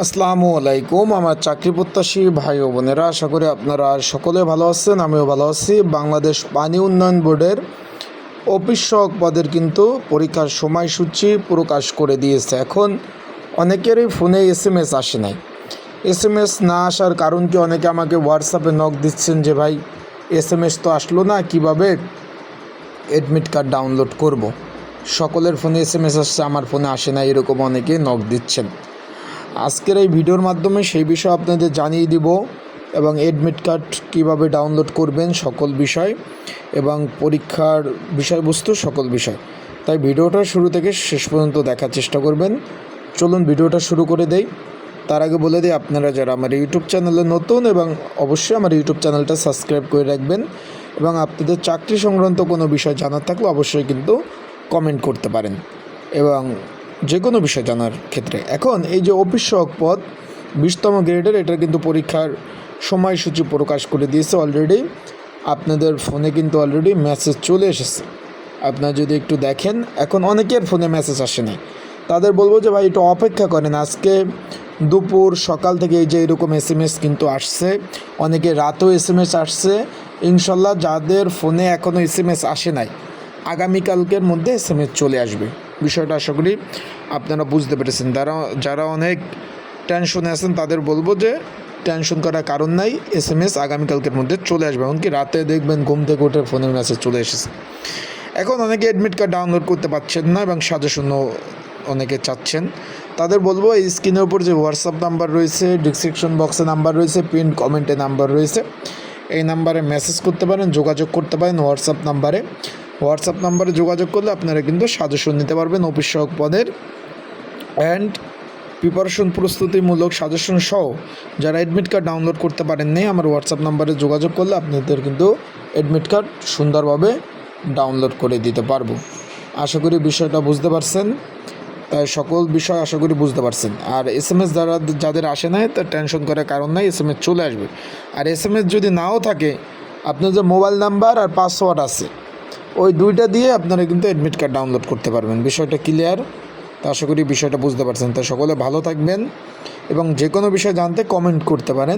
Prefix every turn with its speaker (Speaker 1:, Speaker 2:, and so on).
Speaker 1: আসসালামু আলাইকুম। আমার চাকরি প্রত্যাশী ভাই ও বোনেরা, আশা করি আপনারা সকলে ভালো আছেন, আমিও ভালো আছি। বাংলাদেশ পানি উন্নয়ন বোর্ডের অফিস সহক পদের কিন্তু পরীক্ষার সময়সূচি প্রকাশ করে দিয়েছে। এখন অনেকেরই ফোনে SMS আসে নাই। SMS না আসার কারণ কি, অনেকে আমাকে হোয়াটসঅ্যাপে নক দিচ্ছেন যে ভাই SMS তো আসলো না, কিভাবে অ্যাডমিট কার্ড ডাউনলোড করব। সকলের ফোনে SMS আসছে, আমার ফোনে আসে না, এরকম অনেকে নক দিচ্ছেন। আজকের এই ভিডিওর মাধ্যমে সেই বিষয় আপনাদের জানিয়ে দিব এবং অ্যাডমিট কার্ড কীভাবে ডাউনলোড করবেন সকল বিষয় এবং পরীক্ষার বিষয়বস্তু সকল বিষয়। তাই ভিডিওটা শুরু থেকে শেষ পর্যন্ত দেখার চেষ্টা করবেন। চলুন ভিডিওটা শুরু করে দেই। তার আগে বলে দিই, আপনারা যারা আমার ইউটিউব চ্যানেলে নতুন এবং অবশ্যই আমার ইউটিউব চ্যানেলটা সাবস্ক্রাইব করে রাখবেন এবং আপনাদের চাকরি সংক্রান্ত কোনো বিষয় জানার থাকলে অবশ্যই কিন্তু কমেন্ট করতে পারেন এবং যে কোনো বিষয় জানার ক্ষেত্রে। এখন এই যে অফিস সহক পদ 20তম গ্রেডের, এটার কিন্তু পরীক্ষার সময়সূচি প্রকাশ করে দিয়েছে অলরেডি। আপনাদের ফোনে কিন্তু অলরেডি মেসেজ চলে এসেছে। আপনারা যদি একটু দেখেন, এখন অনেকের ফোনে মেসেজ আসে নাই, তাদের বলবো যে ভাই একটু অপেক্ষা করেন। আজকে দুপুর সকাল থেকে এই যে এরকম SMS কিন্তু আসছে, অনেকে রাতেও SMS আসছে। ইনশাল্লাহ যাদের ফোনে এখনও SMS আসে নাই, আগামীকালকের মধ্যে SMS চলে আসবে। বিষয়টা আশা করি আপনারা বুঝতে পেরেছেন। যারা অনেক টেনশনে আছেন তাদের বলবো যে টেনশন করার কারণ নাই, SMS আগামীকালকের মধ্যে চলে আসবে। এমনকি রাতে দেখবেন ঘুম থেকে উঠে ফোনের মেসেজ চলে এসেছে। এখন অনেকে অ্যাডমিট কার্ড ডাউনলোড করতে পারছেন না এবং সাজেশনও অনেকে চাচ্ছেন। তাদের বলবো এই স্ক্রিনের উপর যে হোয়াটসঅ্যাপ নাম্বার রয়েছে, ডিসক্রিপশন বক্সে নাম্বার রয়েছে, পিন কমেন্টে নাম্বার রয়েছে, এই নাম্বারে মেসেজ করতে পারেন, যোগাযোগ করতে পারেন হোয়াটসঅ্যাপ নাম্বারে যোগাযোগ করলে আপনারা কিন্তু সাজেশন নিতে পারবেন অফিস সহক পদের অ্যান্ড প্রিপারেশন প্রস্তুতিমূলক সাজেশন সহ। যারা অ্যাডমিট কার্ড ডাউনলোড করতে পারেননি, আমার হোয়াটসঅ্যাপ নাম্বারে যোগাযোগ করলে আপনাদের কিন্তু অ্যাডমিট কার্ড সুন্দরভাবে ডাউনলোড করে দিতে পারবো। আশা করি বিষয়টা বুঝতে পারছেন। তাই সকল বিষয় আশা করি বুঝতে পারছেন। আর SMS যাদের আসে নাই, তার টেনশন করার কারণ নাই, SMS চলে আসবে। আর SMS যদি নাও থাকে, আপনার যে মোবাইল নাম্বার আর পাসওয়ার্ড আছে, ওই দুইটা দিয়ে আপনারা কিন্তু অ্যাডমিট কার্ড ডাউনলোড করতে পারবেন। বিষয়টা ক্লিয়ার? তা আশা করি বিষয়টা বুঝতে পারছেন। তাই সকলে ভালো থাকবেন এবং যে কোনো বিষয় জানতে কমেন্ট করতে পারেন।